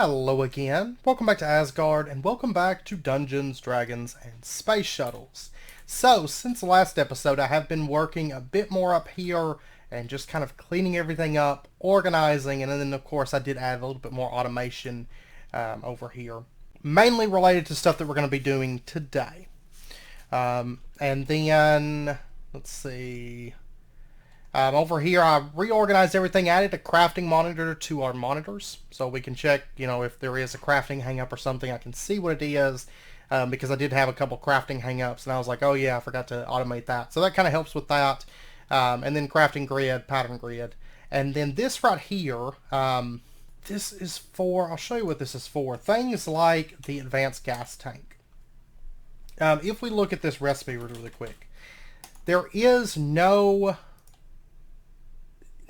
Hello again, welcome back to Asgard, and welcome back to Dungeons, Dragons, and Space Shuttles. So, since the last episode, I have been working a bit more up here, and just kind of cleaning everything up, organizing, and then of course I did add a little bit more automation over here. Mainly related to stuff that we're going to be doing today. And then, let's see... over here, I reorganized everything, added a crafting monitor to our monitors, so we can check, if there is a crafting hang-up or something, I can see what it is, because I did have a couple crafting hang-ups, and I was like, oh yeah, I forgot to automate that. So that kind of helps with that. And then crafting grid, pattern grid. And then this right here, this is for, I'll show you what this is for, things like the advanced gas tank. If we look at this recipe really quick, there is no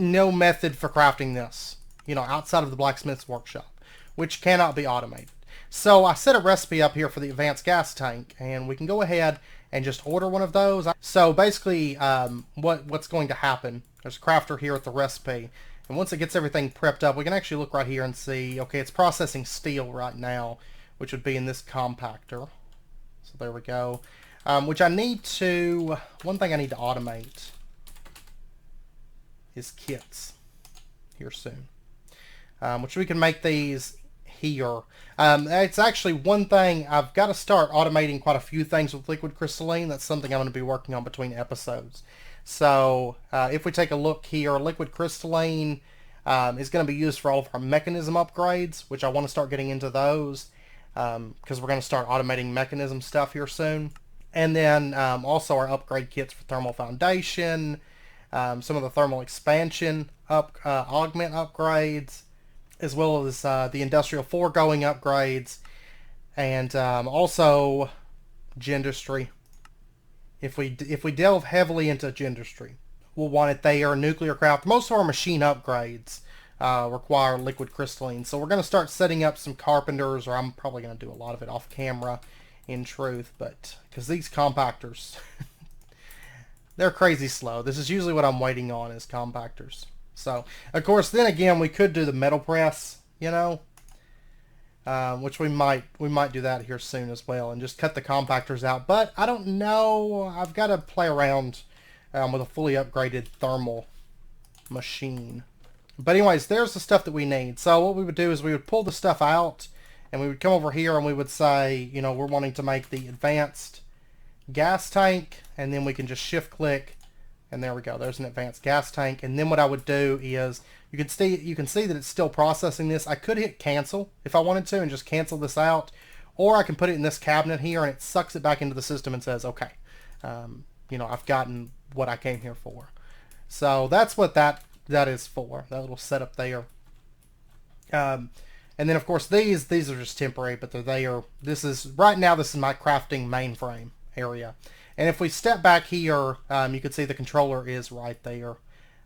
method for crafting this, outside of the blacksmith's workshop, which cannot be automated. So I set a recipe up here for the advanced gas tank, and we can go ahead and just order one of those. So basically, what's going to happen, there's a crafter here at the recipe, and once it gets everything prepped up, we can actually look right here and see, okay, it's processing steel right now, which would be in this compactor. So there we go. Which one thing I need to automate is kits here soon, which we can make these here. It's actually one thing I've got to start automating quite a few things with liquid crystalline. That's something I'm going to be working on between episodes. So if we take a look here, liquid crystalline is going to be used for all of our mechanism upgrades, which I want to start getting into those because we're going to start automating mechanism stuff here soon. And then also our upgrade kits for thermal foundation, some of the thermal expansion augment upgrades, as well as the industrial foregoing upgrades, and also gendustry. If we delve heavily into gendustry, we'll want it there. Nuclear craft. Most of our machine upgrades require liquid crystalline, so we're going to start setting up some carpenters, or I'm probably going to do a lot of it off camera, in truth, but because these compactors. They're crazy slow. This is usually what I'm waiting on is compactors. So, of course, then again, we could do the metal press, which we might do that here soon as well, and just cut the compactors out. But I don't know. I've got to play around with a fully upgraded thermal machine. But anyways, there's the stuff that we need. So what we would do is we would pull the stuff out, and we would come over here and we would say, we're wanting to make the advanced gas tank, and then we can just shift click, and there we go, there's an advanced gas tank. And then what I would do is you can see that it's still processing this. I could hit cancel if I wanted to and just cancel this out, or I can put it in this cabinet here and it sucks it back into the system and says, okay, I've gotten what I came here for. So that's what that is for, that little setup there. And then of course these are just temporary, but they're there. This is my crafting mainframe area. And if we step back here, you can see the controller is right there,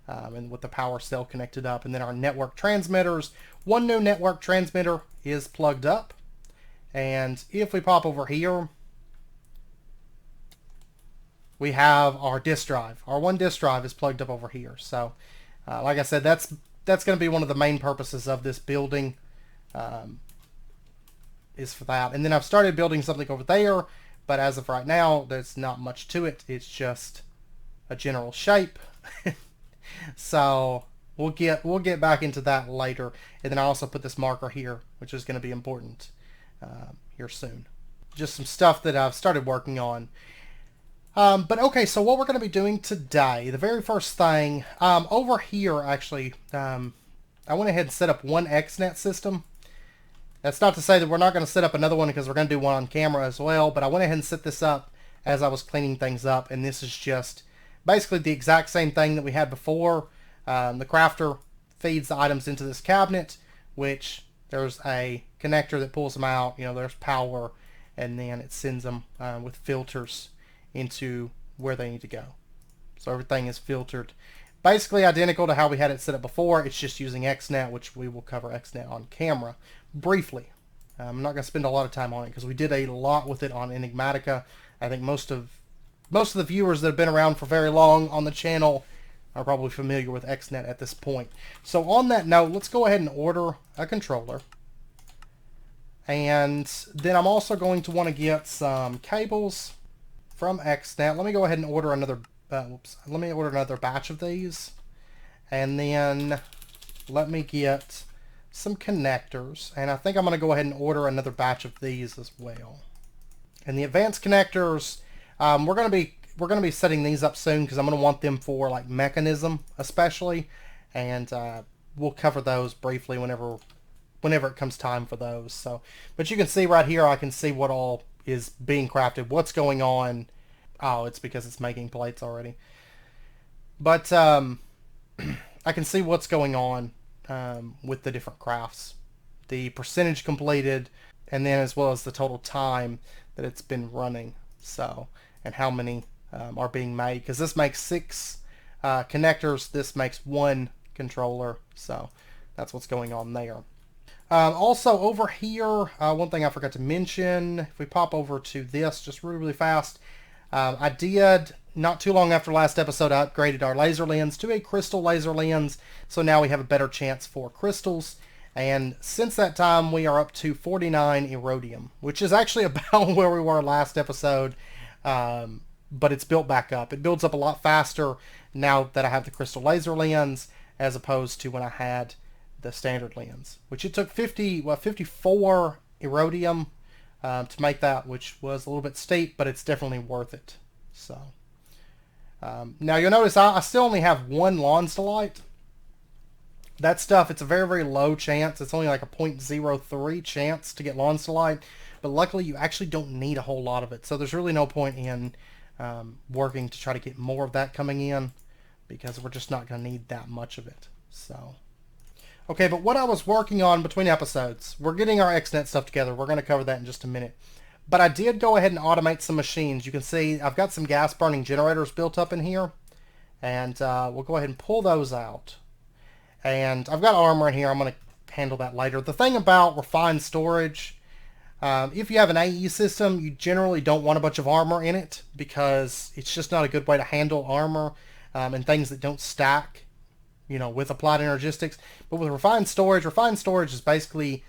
and with the power cell connected up. And then our network transmitters, one new network transmitter is plugged up. And if we pop over here, we have our disk drive. Our one disk drive is plugged up over here. So like I said, that's going to be one of the main purposes of this building, is for that. And then I've started building something over there, but as of right now, there's not much to it. It's just a general shape. So we'll get back into that later. And then I also put this marker here, which is going to be important here soon. Just some stuff that I've started working on. But okay, so what we're going to be doing today, the very first thing, over here actually, I went ahead and set up one xnet system. That's not to say that we're not going to set up another one, because we're going to do one on camera as well, but I went ahead and set this up as I was cleaning things up, and this is just basically the exact same thing that we had before. The crafter feeds the items into this cabinet, which there's a connector that pulls them out, there's power, and then it sends them with filters into where they need to go. So everything is filtered. Basically identical to how we had it set up before. It's just using xnet, which we will cover xnet on camera briefly. I'm not going to spend a lot of time on it because we did a lot with it on Enigmatica. I think most of the viewers that have been around for very long on the channel are probably familiar with xnet at this point. So on that note, let's go ahead and order a controller. And then I'm also going to want to get some cables from xnet. Let me go ahead and order another, let me order another batch of these. And then let me get some connectors. And I think I'm going to go ahead and order another batch of these as well. And the advanced connectors, we're going to be setting these up soon because I'm going to want them for like mechanism especially. And we'll cover those briefly whenever it comes time for those. So, but you can see right here, I can see what all is being crafted, what's going on. Oh, it's because it's making plates already. But I can see what's going on with the different crafts, the percentage completed, and then as well as the total time that it's been running. So, and how many are being made, because this makes 6 connectors, this makes 1 controller. So that's what's going on there. Also over here, one thing I forgot to mention, if we pop over to this just really, really fast, I did, not too long after last episode, I upgraded our laser lens to a crystal laser lens, so now we have a better chance for crystals. And since that time, we are up to 49 erodium, which is actually about where we were last episode, but it's built back up. It builds up a lot faster now that I have the crystal laser lens, as opposed to when I had the standard lens, which it took 54 erodium to make that, which was a little bit steep, but it's definitely worth it. So now you'll notice I still only have 1 Lonsdaleite. That stuff, it's a very, very low chance. It's only like a 0.03 chance to get Lonsdaleite, but luckily you actually don't need a whole lot of it. So there's really no point in working to try to get more of that coming in, because we're just not going to need that much of it. So, okay, but what I was working on between episodes, we're getting our xnet stuff together. We're going to cover that in just a minute. But I did go ahead and automate some machines. You can see I've got some gas burning generators built up in here, and we'll go ahead and pull those out. And I've got armor in here. I'm going to handle that later. The thing about refined storage, if you have an AE system, you generally don't want a bunch of armor in it, because it's just not a good way to handle armor and things that don't stack, you know, with applied energistics. But with refined storage is basically,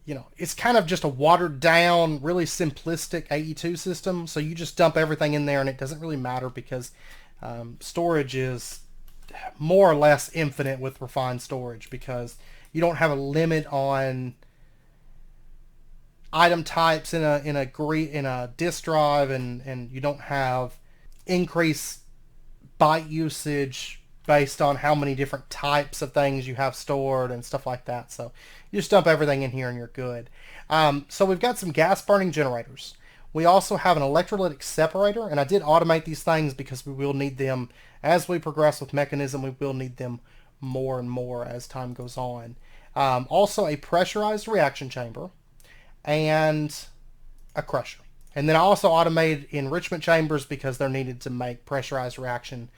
you know, it's kind of just a watered down, really simplistic AE2 system. So you just dump everything in there and it doesn't really matter, because storage is more or less infinite with refined storage, because you don't have a limit on item types in a disk drive, and you don't have increased byte usage based on how many different types of things you have stored and stuff like that. So you just dump everything in here and you're good. So we've got some gas burning generators. We also have an electrolytic separator, and I did automate these things because we will need them as we progress with mechanism. We will need them more and more as time goes on. Also a pressurized reaction chamber and a crusher. And then I also automated enrichment chambers because they're needed to make pressurized reaction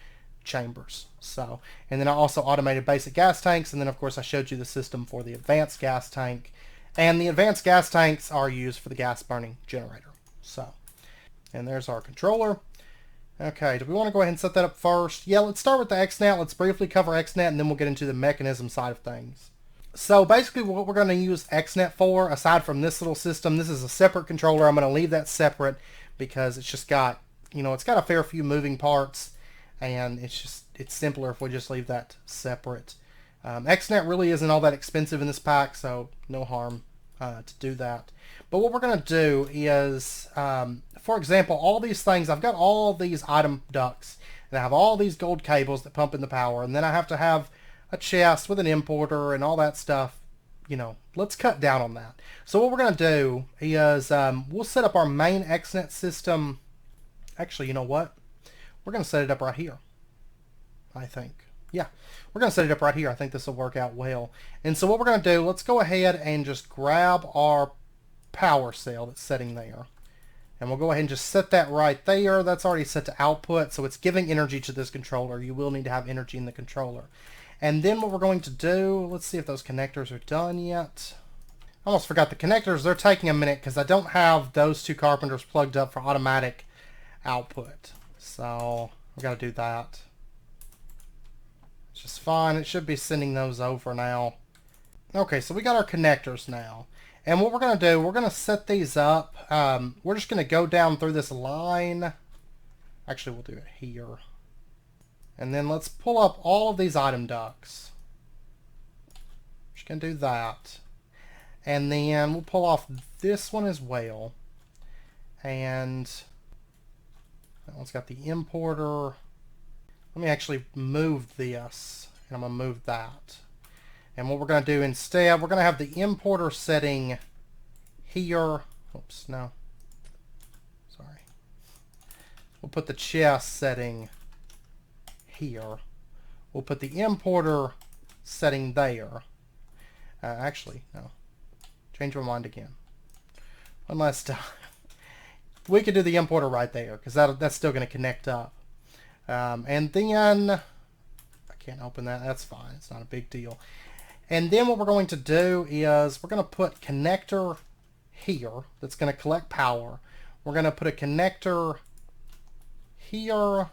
chambers. So, and then I also automated basic gas tanks, and then of course I showed you the system for the advanced gas tank. And the advanced gas tanks are used for the gas burning generator. So, and there's our controller. Okay, do we want to go ahead and set that up first? Yeah, let's start with the xnet. Let's briefly cover xnet, and then we'll get into the mechanism side of things. So basically what we're going to use xnet for, aside from this little system, this is a separate controller. I'm going to leave that separate because it's just got, you know, it's got a fair few moving parts, and it's simpler if we just leave that separate. xnet really isn't all that expensive in this pack, so no harm to do that. But what we're going to do is, for example, all these things, I've got all these item ducts, and I have all these gold cables that pump in the power, and then I have to have a chest with an importer and all that stuff. You know, let's cut down on that. So what we're going to do is we'll set up our main xnet system. Actually, you know what? We're going to set it up right here, I think. Yeah, we're going to set it up right here. I think this will work out well. And so what we're going to do, let's go ahead and just grab our power cell that's sitting there. And we'll go ahead and just set that right there. That's already set to output, so it's giving energy to this controller. You will need to have energy in the controller. And then what we're going to do, let's see if those connectors are done yet. I almost forgot the connectors. They're taking a minute because I don't have those 2 carpenters plugged up for automatic output. So I've got to do that. It's just fine. It should be sending those over now. Okay, so we got our connectors now. And what we're going to do, we're going to set these up. We're just going to go down through this line. Actually, we'll do it here. And then let's pull up all of these item ducts. Just going to do that. And then we'll pull off this one as well. And that one's got the importer. Let me actually move this. And I'm going to move that. And what we're going to do instead, we're going to have the importer setting here. Oops, no. Sorry. We'll put the chest setting here. We'll put the importer setting there. Actually, no. Change my mind again. One last time. We could do the importer right there, because that's still going to connect up. And then, I can't open that. That's fine. It's not a big deal. And then what we're going to do is we're going to put connector here that's going to collect power. We're going to put a connector here.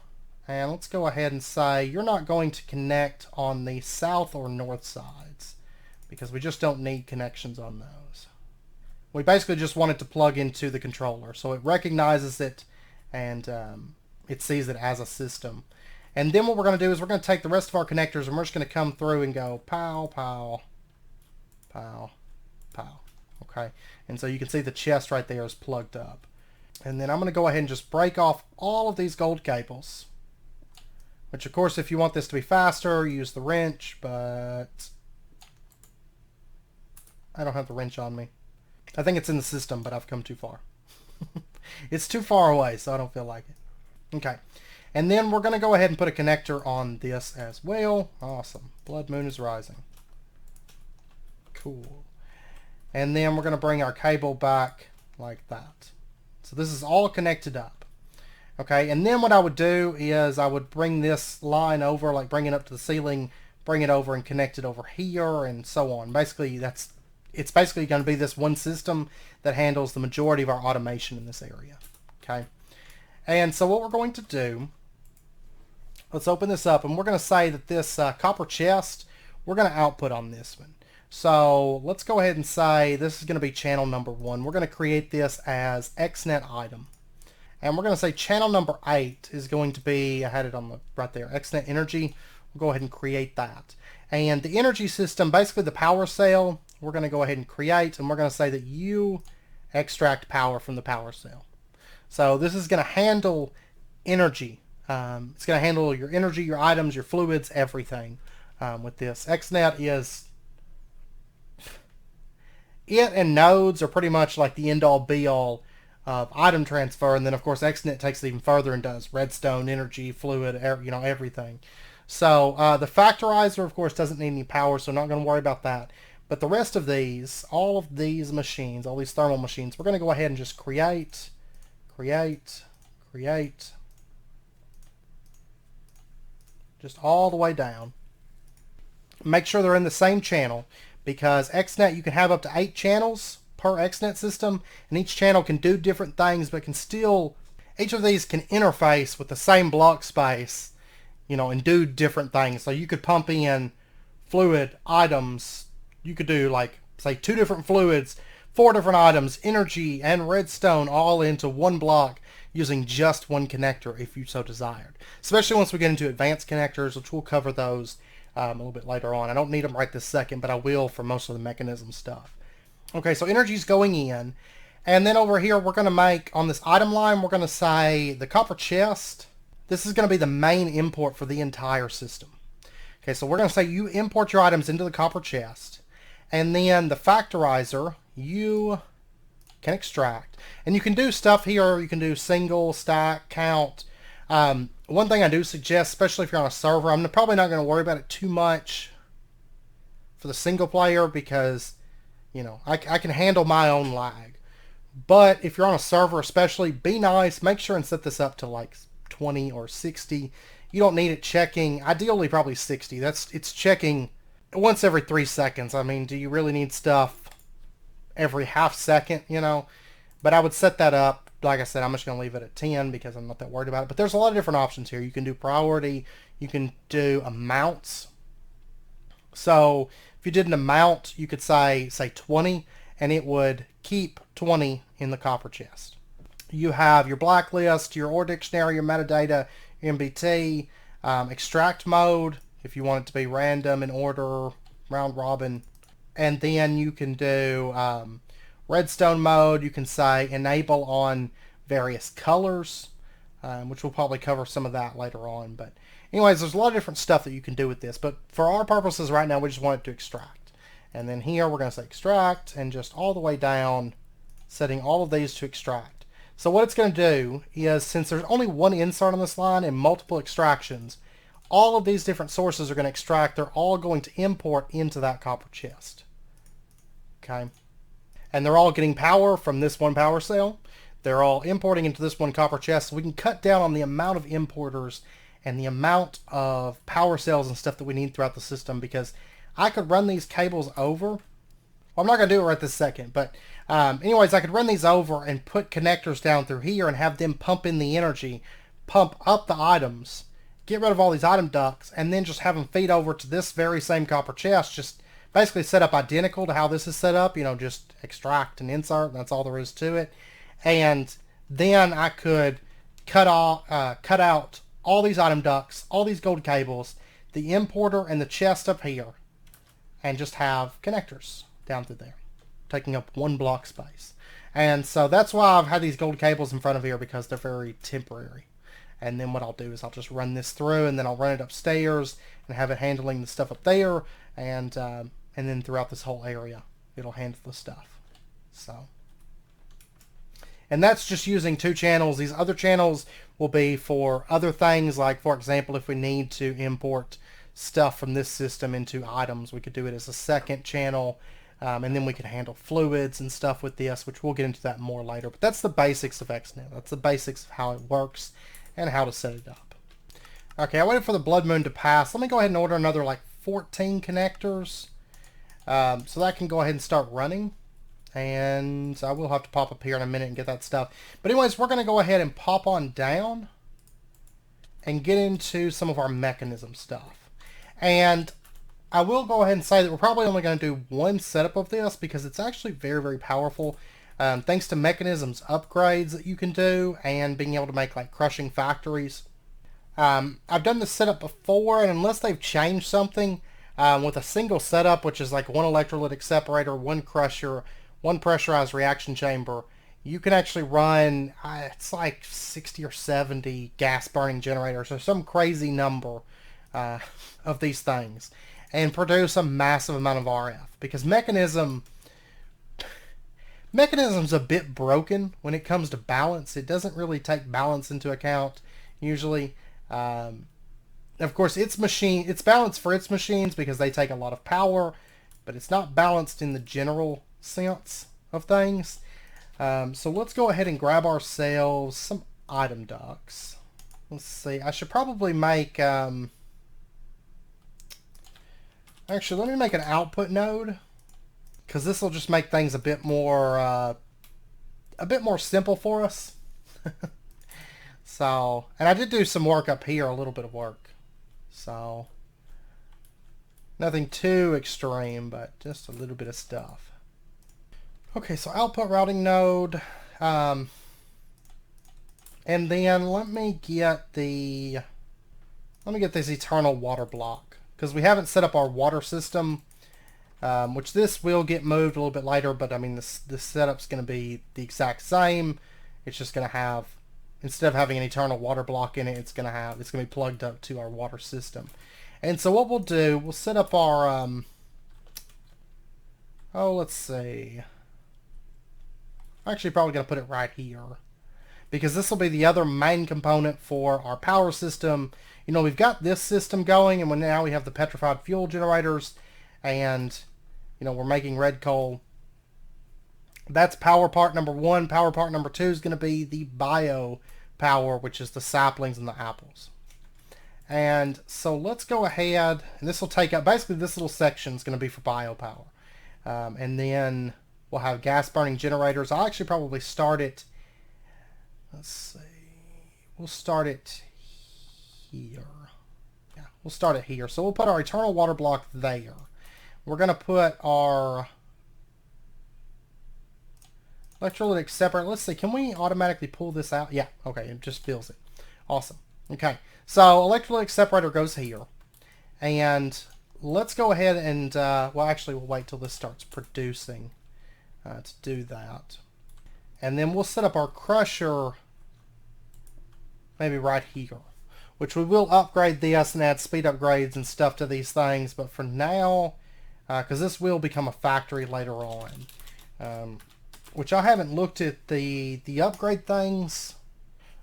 And let's go ahead and say you're not going to connect on the south or north sides because we just don't need connections on those. We basically just want it to plug into the controller. So it recognizes it and it sees it as a system. And then what we're going to do is we're going to take the rest of our connectors and we're just going to come through and go pow, pow, pow, pow. Okay. And so you can see the chest right there is plugged up. And then I'm going to go ahead and just break off all of these gold cables. Which, of course, if you want this to be faster, use the wrench, but I don't have the wrench on me. I think it's in the system, but I've come too far. It's too far away, so I don't feel like it. Okay. And then we're going to go ahead and put a connector on this as well. Awesome. Blood moon is rising. Cool. And then we're going to bring our cable back like that. So this is all connected up. Okay, and then what I would do is I would bring this line over, like bring it up to the ceiling, bring it over and connect it over here and so on. Basically, it's basically going to be this one system that handles the majority of our automation in this area. Okay, and so what we're going to do, let's open this up and we're going to say that this copper chest, we're going to output on this one. So let's go ahead and say this is going to be channel number 1. We're going to create this as xnet item. And we're going to say channel number 8 is going to be, I had it on the right there, xnet energy. We'll go ahead and create that. And the energy system, basically the power cell, we're going to go ahead and create, and we're going to say that you extract power from the power cell. So this is going to handle energy. It's going to handle your energy, your items, your fluids, everything with this. xnet is, it and nodes are pretty much like the end-all be-all of item transfer, and then of course xnet takes it even further and does redstone, energy, fluid, everything. So the factorizer of course doesn't need any power, so I'm not going to worry about that. But the rest of these, all of these machines, all these thermal machines, we're going to go ahead and just create, just all the way down. Make sure they're in the same channel, because xnet, you can have up to 8 channels per xnet system, and each channel can do different things, but can still, each of these can interface with the same block space, and do different things. So you could pump in fluid items, you could do like, say, 2 different fluids, 4 different items, energy and redstone all into one block using just one connector if you so desired. Especially once we get into advanced connectors, which we'll cover those a little bit later on. I don't need them right this second, but I will for most of the mechanism stuff. Okay, so energy's going in, and then over here we're going to make, on this item line, we're going to say the copper chest, this is going to be the main import for the entire system. Okay, so we're going to say you import your items into the copper chest, and then the factorizer, you can extract. And you can do stuff here, you can do single, stack, count. One thing I do suggest, especially if you're on a server, I'm probably not going to worry about it too much for the single player, because I can handle my own lag. But if you're on a server especially, be nice. Make sure and set this up to like 20 or 60. You don't need it checking. Ideally, probably 60. It's checking once every 3 seconds. I mean, do you really need stuff every half second, But I would set that up. Like I said, I'm just going to leave it at 10 because I'm not that worried about it. But there's a lot of different options here. You can do priority. You can do amounts. So if you did an amount, you could say 20, and it would keep 20 in the copper chest. You have your blacklist, your OR dictionary, your metadata, your MBT, extract mode, if you want it to be random in order, round robin. And then you can do redstone mode. You can say enable on various colors, which we'll probably cover some of that later on. But anyways, there's a lot of different stuff that you can do with this. But for our purposes right now, we just want it to extract. And then here we're going to say extract, and just all the way down, setting all of these to extract. So what it's going to do is, since there's only one insert on this line and multiple extractions, all of these different sources are going to extract. They're all going to import into that copper chest. Okay. And they're all getting power from this one power cell. They're all importing into this one copper chest. So we can cut down on the amount of importers and the amount of power cells and stuff that we need throughout the system, because I could run these cables over. Well, I'm not going to do it right this second, but anyways, I could run these over and put connectors down through here and have them pump in the energy, pump up the items, get rid of all these item ducts, and then just have them feed over to this very same copper chest, just basically set up identical to how this is set up, just extract and insert, and that's all there is to it. And then I could cut out all these item ducts, all these gold cables, the importer and the chest up here, and just have connectors down through there, taking up one block space. And so that's why I've had these gold cables in front of here, because they're very temporary. And then what I'll do is I'll just run this through, and then I'll run it upstairs and have it handling the stuff up there, and then throughout this whole area it'll handle the stuff. So, and that's just using 2 channels. These other channels will be for other things, like for example, if we need to import stuff from this system into items, we could do it as a second channel, and then we could handle fluids and stuff with this, which we'll get into that more later. But that's the basics of XNet. That's the basics of how it works and how to set it up. Okay, I waited for the blood moon to pass. Let me go ahead and order another like 14 connectors, so that I can go ahead and start running. And I will have to pop up here in a minute and get that stuff. But anyways, we're going to go ahead and pop on down and get into some of our mechanism stuff. And I will go ahead and say that we're probably only going to do one setup of this, because it's actually very, very powerful. Thanks to mechanisms upgrades that you can do, and being able to make like crushing factories. I've done this setup before, and unless they've changed something, with a single setup, which is like one electrolytic separator, one crusher, one pressurized reaction chamber, you can actually run, it's like 60 or 70 gas burning generators, or some crazy number of these things, and produce a massive amount of RF. Because mechanism's a bit broken when it comes to balance. It doesn't really take balance into account usually. Of course, it's balanced for its machines because they take a lot of power, but it's not balanced in the general sense of things. So let's go ahead and grab ourselves some item ducts. Let's see. I should probably make... actually, let me make an output node, because this will just make things a bit more simple for us. So, and I did do some work up here, a little bit of work. So, nothing too extreme, but just a little bit of stuff. Okay, so output routing node. And then let me get this eternal water block, because we haven't set up our water system, which this will get moved a little bit later, but I mean this setup's going to be the exact same. It's just going to have, instead of having an eternal water block in it, it's going to be plugged up to our water system. And so what we'll do, we'll set up our let's see. I'm actually probably going to put it right here, because this will be the other main component for our power system. We've got this system going, and now we have the petrified fuel generators, and we're making red coal. That's power part number 1. Power part number 2 is going to be the bio power, which is the saplings and the apples. And so let's go ahead, and this will take up, basically this little section is going to be for bio power. And then we'll have gas burning generators. I'll actually probably start it, let's see, we'll start it here. Yeah, we'll start it here. So we'll put our eternal water block there. We're going to put our Electrolytic separator. Let's see. Can we automatically pull this out? Yeah. Okay. It just fills it. Awesome. Okay. So electrolytic separator goes here. And let's go ahead and, well, actually, we'll wait till this starts producing to do that. And then we'll set up our crusher maybe right here, which we will upgrade this and add speed upgrades and stuff to these things. But for now, because this will become a factory later on, which I haven't looked at the upgrade things.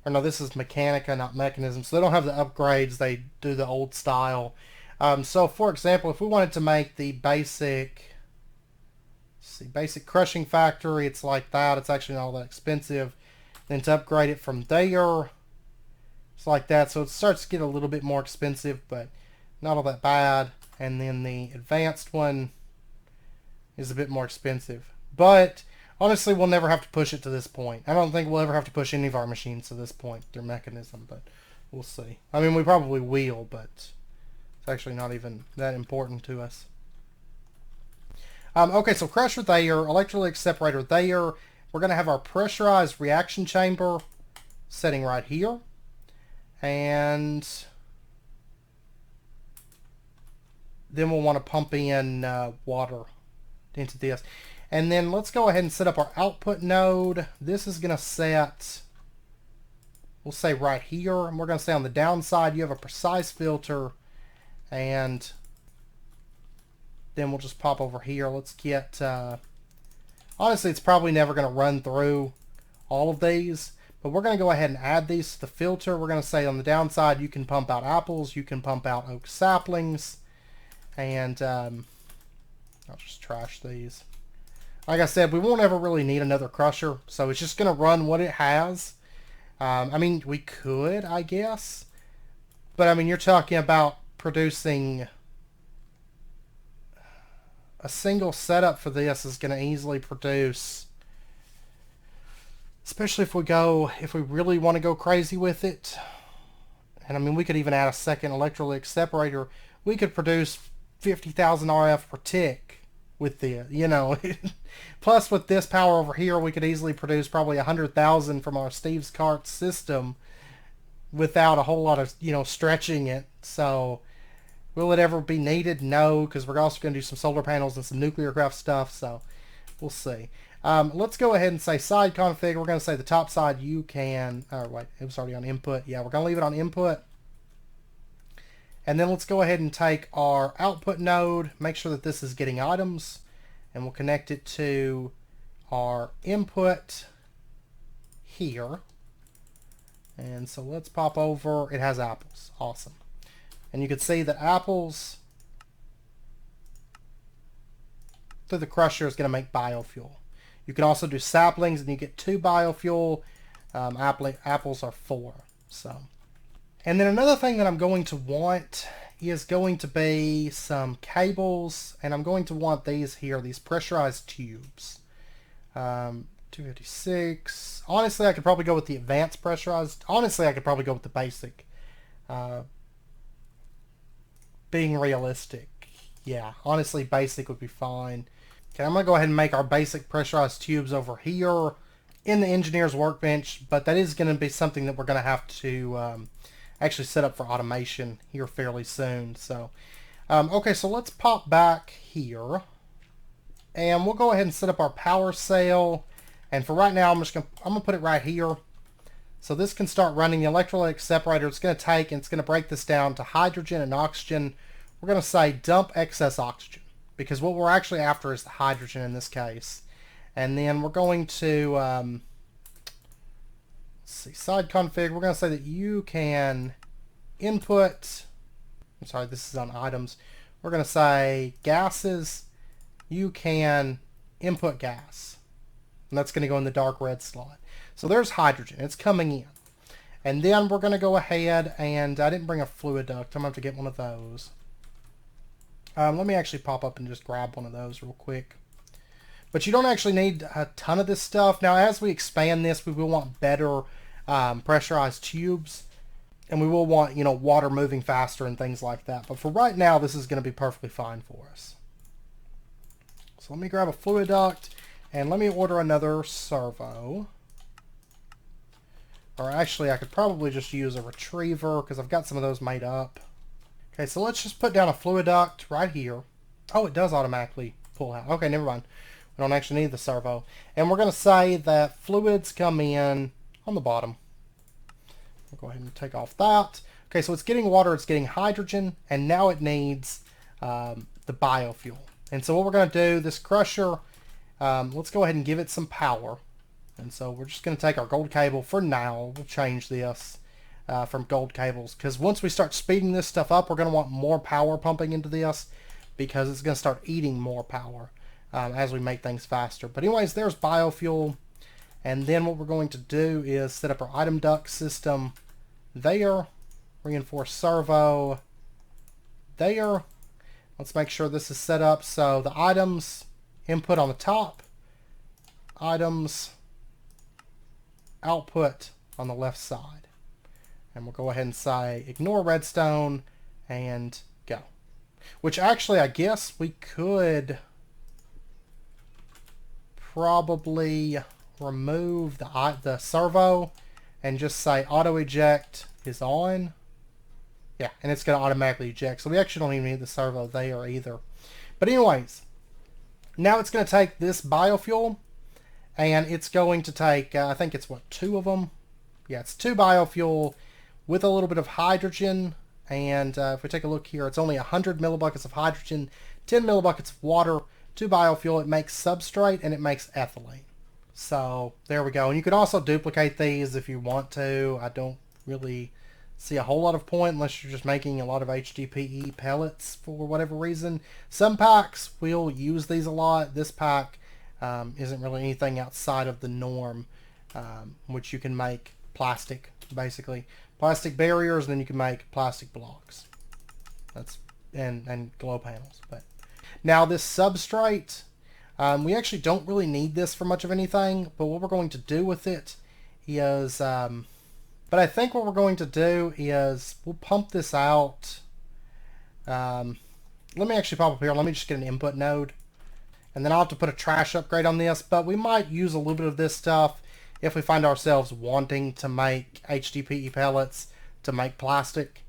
Or no, this is Mechanica, not Mechanism. So they don't have the upgrades. They do the old style. So for example, if we wanted to make the basic, basic crushing factory, it's like that. It's actually not all that expensive. Then to upgrade it from there, it's like that. So it starts to get a little bit more expensive, but not all that bad. And then the advanced one is a bit more expensive. But honestly, we'll never have to push it to this point. I don't think we'll ever have to push any of our machines to this point, their mechanism, but we'll see. I mean, we probably will, but it's actually not even that important to us. Okay, so crusher there, electrolytic separator there. We're going to have our pressurized reaction chamber setting right here. And then we'll want to pump in water into this. And then let's go ahead and set up our output node. This is going to set, we'll say right here. And we're going to say on the downside, you have a precise filter. And then we'll just pop over here. Let's get, honestly, it's probably never going to run through all of these. But we're going to go ahead and add these to the filter. We're going to say on the downside, you can pump out apples. You can pump out oak saplings. And I'll just trash these. Like I said, we won't ever really need another crusher. So it's just going to run what it has. I mean, we could, I guess. But I mean, you're talking about producing a single setup for this is going to easily produce, especially if we really want to go crazy with it. And I mean, we could even add a second electrolytic separator. We could produce 50,000 RF per tick with the, you know. Plus with this power over here, we could easily produce probably 100,000 from our Steve's Cart system without a whole lot of, you know, stretching it. So will it ever be needed? No, because we're also going to do some solar panels and some nuclear craft stuff. So we'll see. Let's go ahead and say side config. We're going to say the top side you can, oh wait, it was already on input. Yeah, we're going to leave it on input. And then let's go ahead and take our output node, make sure that this is getting items, and we'll connect it to our input here. And so let's pop over, it has apples, awesome. And you can see that apples through the crusher is going to make biofuel. You can also do saplings and you get 2 biofuel. Apples are 4. So, and then another thing that I'm going to want is going to be some cables, and I'm going to want these here, these pressurized tubes. 256. Honestly, I could probably go with the advanced pressurized. Honestly, I could probably go with the basic. Being realistic, yeah, honestly, basic would be fine. Okay, I'm going to go ahead and make our basic pressurized tubes over here in the engineer's workbench, but that is going to be something that we're going to have to actually set up for automation here fairly soon. So, okay, so let's pop back here, and we'll go ahead and set up our power cell. And for right now, I'm gonna put it right here. So this can start running the electrolytic separator. It's going to take and it's going to break this down to hydrogen and oxygen. We're going to say dump excess oxygen, because what we're actually after is the hydrogen in this case. And then we're going to, let's see, side config. We're going to say that you can input, I'm sorry, this is on items. We're going to say gases, you can input gas. And that's going to go in the dark red slot. So there's hydrogen. It's coming in. And then we're going to go ahead and, I didn't bring a fluid duct. I'm going to have to get one of those. Let me actually pop up and just grab one of those real quick. But you don't actually need a ton of this stuff. Now, as we expand this, we will want better pressurized tubes. And we will want, you know, water moving faster and things like that. But for right now, this is going to be perfectly fine for us. So let me grab a fluid duct. And let me order another servo. Or actually, I could probably just use a retriever because I've got some of those made up. Okay, so let's just put down a fluid duct right here. Oh, it does automatically pull out. Okay, never mind. We don't actually need the servo. And we're going to say that fluids come in on the bottom. We'll go ahead and take off that. Okay, so it's getting water, it's getting hydrogen, and now it needs the biofuel. And so what we're going to do, this crusher, let's go ahead and give it some power. And so we're just going to take our gold cable for now. We'll change this from gold cables, because once we start speeding this stuff up, we're going to want more power pumping into this, because it's going to start eating more power as we make things faster. But anyways, there's biofuel. And then what we're going to do is set up our item duct system there. Reinforce servo there. Let's make sure this is set up so the items input on the top, items output on the left side. And we'll go ahead and say ignore redstone and go. Which actually, I guess we could probably remove the servo and just say auto eject is on. Yeah, and it's going to automatically eject. So we actually don't even need the servo there either. But anyways, now it's going to take this biofuel, and it's going to take, I think it's what, 2 of them? Yeah, it's 2 biofuel with a little bit of hydrogen. And if we take a look here, it's only 100 millibuckets of hydrogen, 10 millibuckets of water, 2 biofuel. It makes substrate and it makes ethylene. So there we go. And you can also duplicate these if you want to. I don't really see a whole lot of point unless you're just making a lot of HDPE pellets for whatever reason. Some packs will use these a lot. This pack isn't really anything outside of the norm, which you can make plastic, basically. Plastic barriers, and then you can make plastic blocks. That's and glow panels. But now this substrate, we actually don't really need this for much of anything, but what we're going to do with it is, but I think what we're going to do is we'll pump this out. Let me actually pop up here. Let me just get an input node. And then I'll have to put a trash upgrade on this, but we might use a little bit of this stuff if we find ourselves wanting to make HDPE pellets to make plastic.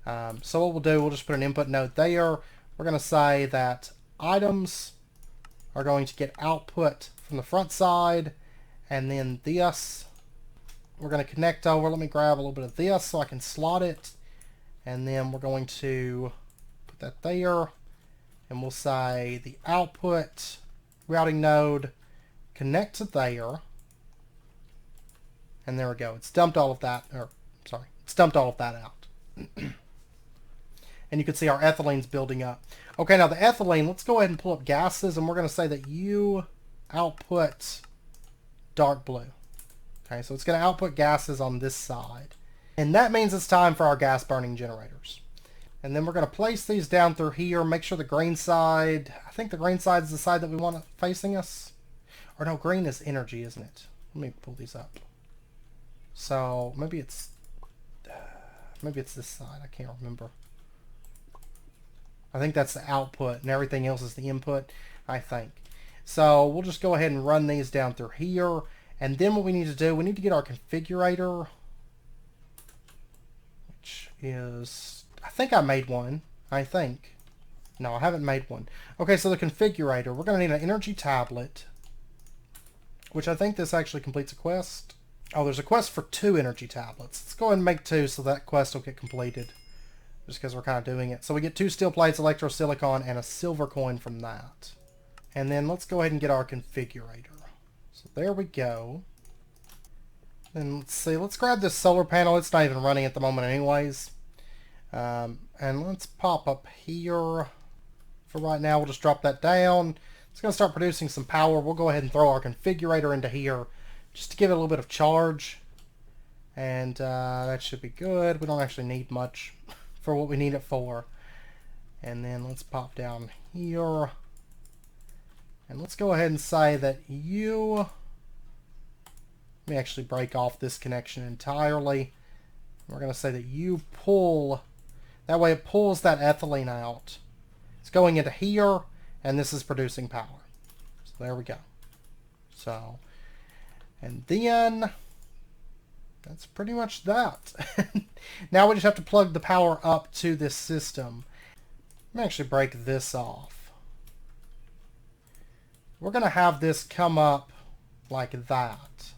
So what we'll do, we'll just put an input node there. We're going to say that items are going to get output from the front side, and then this we're going to connect over. Let me grab a little bit of this so I can slot it, and then we're going to put that there, and we'll say the output routing node connect to there, and there we go. It's dumped all of that, or sorry, it's dumped all of that out. And you can see our ethylene's building up. Okay, now the ethylene, let's go ahead and pull up gases, and we're going to say that you output dark blue. Okay, so it's going to output gases on this side. And that means it's time for our gas burning generators. And then we're going to place these down through here. Make sure the green side, I think the green side is the side that we want facing us. Or no, green is energy, isn't it? Let me pull these up. So maybe it's this side. I can't remember. I think that's the output and everything else is the input, I think. So we'll just go ahead and run these down through here. And then what we need to do, we need to get our configurator, which is, I think I made one. I think. No, I haven't made one. Okay, so the configurator, we're going to need an energy tablet, which I think this actually completes a quest. Oh, there's a quest for 2 energy tablets. Let's go ahead and make 2 so that quest will get completed. Just because we're kind of doing it. So we get 2 steel plates, electrosilicon, and a silver coin from that. And then let's go ahead and get our configurator. So there we go. And let's see, let's grab this solar panel. It's not even running at the moment anyways. And let's pop up here. For right now, we'll just drop that down. It's going to start producing some power. We'll go ahead and throw our configurator into here just to give it a little bit of charge. And that should be good. We don't actually need much for what we need it for. And then let's pop down here. And let's go ahead and say that you... Let me actually break off this connection entirely. We're going to say that you pull... That way it pulls that ethylene out. It's going into here, and this is producing power. So there we go. So, and then that's pretty much that. Now we just have to plug the power up to this system. Let me actually break this off. We're going to have this come up like that.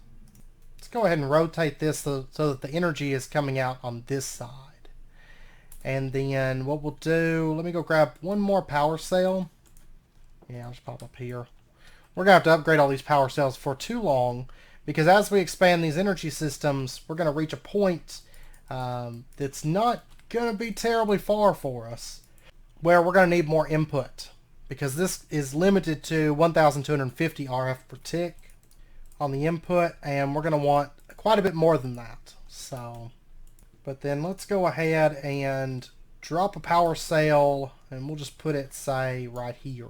Let's go ahead and rotate this so that the energy is coming out on this side. And then what we'll do, let me go grab one more power cell. Yeah, I'll just pop up here. We're going to have to upgrade all these power cells for too long, because as we expand these energy systems, we're going to reach a point that's not going to be terribly far for us, where we're going to need more input, because this is limited to 1250 RF per tick on the input, and we're going to want quite a bit more than that. So, but then let's go ahead and drop a power cell, and we'll just put it, say, right here.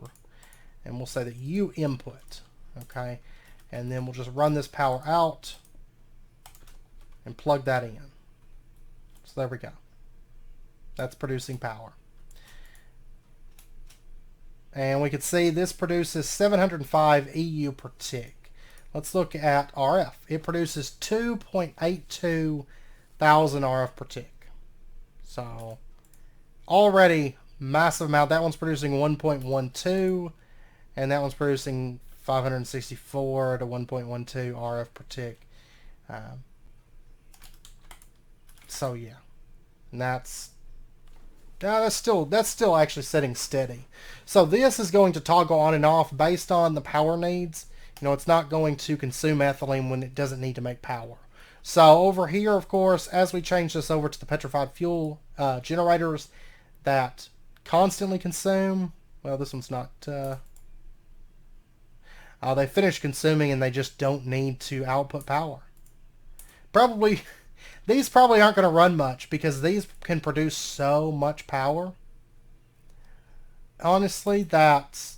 And we'll say that you input, okay? And then we'll just run this power out and plug that in. So there we go. That's producing power. And we can see this produces 705 EU per tick. Let's look at RF. It produces 2.82 thousand RF per tick. So already massive amount. That one's producing 1.12, and that one's producing 564 to 1.12 RF per tick. So yeah, and that's still actually setting steady. So this is going to toggle on and off based on the power needs. You know, it's not going to consume ethylene when it doesn't need to make power. So over here, of course, as we change this over to the petrified fuel generators that constantly consume, well, this one's not, they finish consuming and they just don't need to output power. These probably aren't going to run much, because these can produce so much power, honestly, that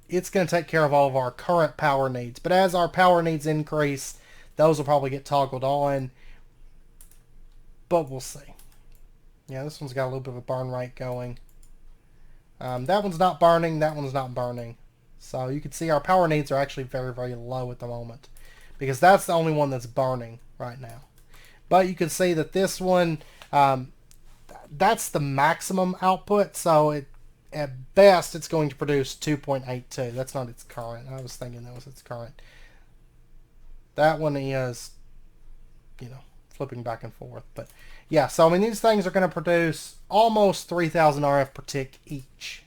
it's going to take care of all of our current power needs. But as our power needs increase, those will probably get toggled on, but we'll see. Yeah, this one's got a little bit of a burn rate going. That one's not burning, that one's not burning. So you can see our power needs are actually very, very low at the moment, because that's the only one that's burning right now. But you can see that this one, that's the maximum output, so at best it's going to produce 2.82. That's not its current. I was thinking that was its current. That one is, you know, flipping back and forth. But yeah, so I mean, these things are going to produce almost 3,000 RF per tick each.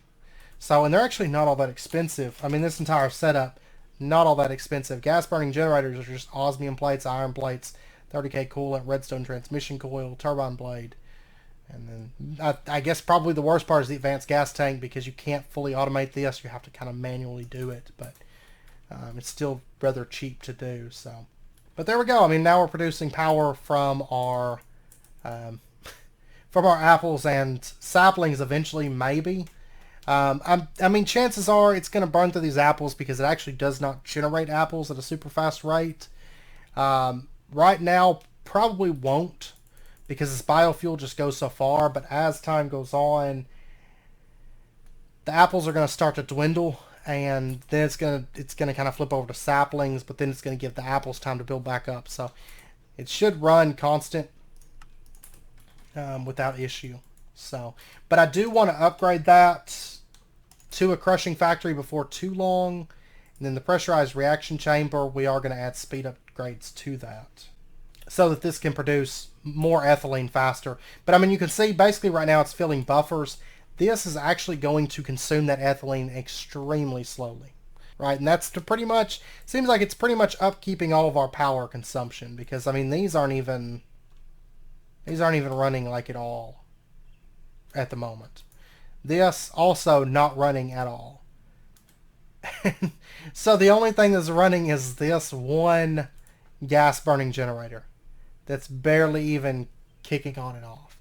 So, and they're actually not all that expensive. I mean, this entire setup, not all that expensive. Gas burning generators are just osmium plates, iron plates, 30K coolant, redstone transmission coil, turbine blade. And then I guess probably the worst part is the advanced gas tank, because you can't fully automate this. You have to kind of manually do it, but it's still rather cheap to do. So, but there we go. I mean, now we're producing power from our apples and saplings eventually, maybe. I mean, chances are it's going to burn through these apples, because it actually does not generate apples at a super fast rate. Right now, probably won't, because this biofuel just goes so far. But as time goes on, the apples are going to start to dwindle, and then it's going to kind of flip over to saplings, but then it's going to give the apples time to build back up. So it should run constant without issue. So, but I do want to upgrade that to a crushing factory before too long. And then the pressurized reaction chamber, we are going to add speed upgrades to that, so that this can produce more ethylene faster. But I mean, you can see basically right now it's filling buffers. This is actually going to consume that ethylene extremely slowly, right? And that's to pretty much, seems like it's pretty much upkeeping all of our power consumption, because I mean, these aren't even running like at all at the moment. This also not running at all. So the only thing that's running is this one gas burning generator that's barely even kicking on and off.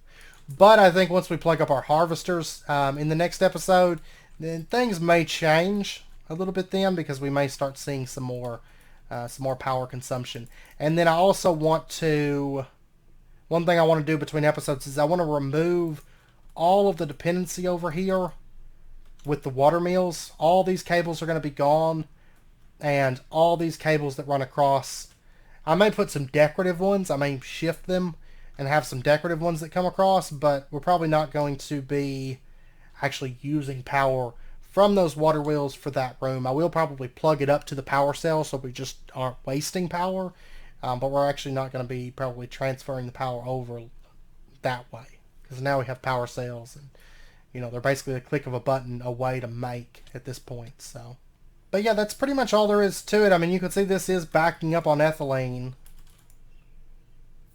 But I think once we plug up our harvesters in the next episode, then things may change a little bit then, because we may start seeing some more power consumption. And then I also want to, one thing I want to do between episodes is I want to remove all of the dependency over here with the water mills. All these cables are going to be gone. and all these cables that run across. I may put some decorative ones. I may shift them and have some decorative ones that come across, but we're probably not going to be actually using power from those water wheels for that room. I will probably plug it up to the power cell so we just aren't wasting power, but we're actually not going to be probably transferring the power over that way, because now we have power cells, and they're basically a click of a button away to make at this point. So, but yeah, that's pretty much all there is to it. I mean, you can see this is backing up on ethylene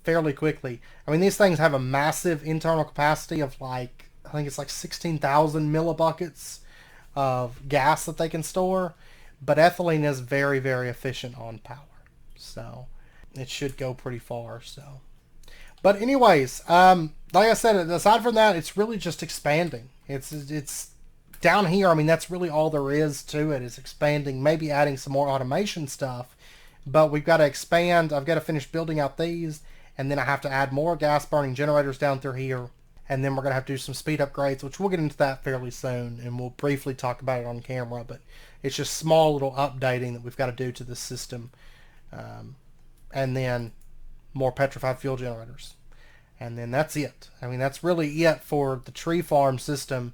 fairly quickly. I mean, these things have a massive internal capacity of I think it's like 16,000 millibuckets of gas that they can store, but ethylene is very, very efficient on power, so it should go pretty far. So, but anyways, like I said, aside from that, it's really just expanding. It's down here. I mean, that's really all there is to it, is expanding, maybe adding some more automation stuff, but we've got to expand. I've got to finish building out these, and then I have to add more gas burning generators down through here. And then we're going to have to do some speed upgrades, which we'll get into that fairly soon, and we'll briefly talk about it on camera, but it's just small little updating that we've got to do to this system. And then more petrified fuel generators. And then that's it. I mean, that's really it for the tree farm system.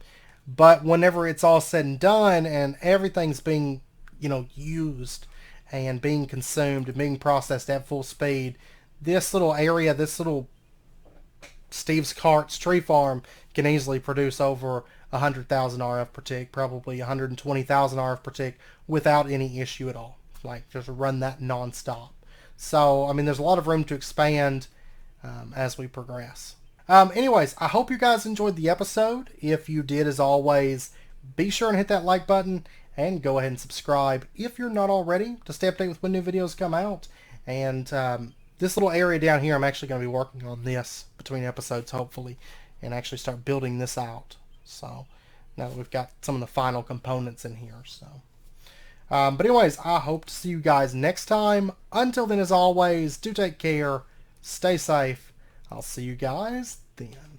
But whenever it's all said and done and everything's being, used and being consumed and being processed at full speed, this little area, this little Steve's Cart's tree farm can easily produce over 100,000 RF per tick, probably 120,000 RF per tick without any issue at all. Just run that non-stop. So, I mean, there's a lot of room to expand as we progress. Anyways, I hope you guys enjoyed the episode. If you did, as always, be sure and hit that like button and go ahead and subscribe if you're not already to stay updated with when new videos come out. And this little area down here, I'm actually going to be working on this between episodes, hopefully, and actually start building this out. So now that we've got some of the final components in here. So, but anyways, I hope to see you guys next time. Until then, as always, do take care, stay safe. I'll see you guys then.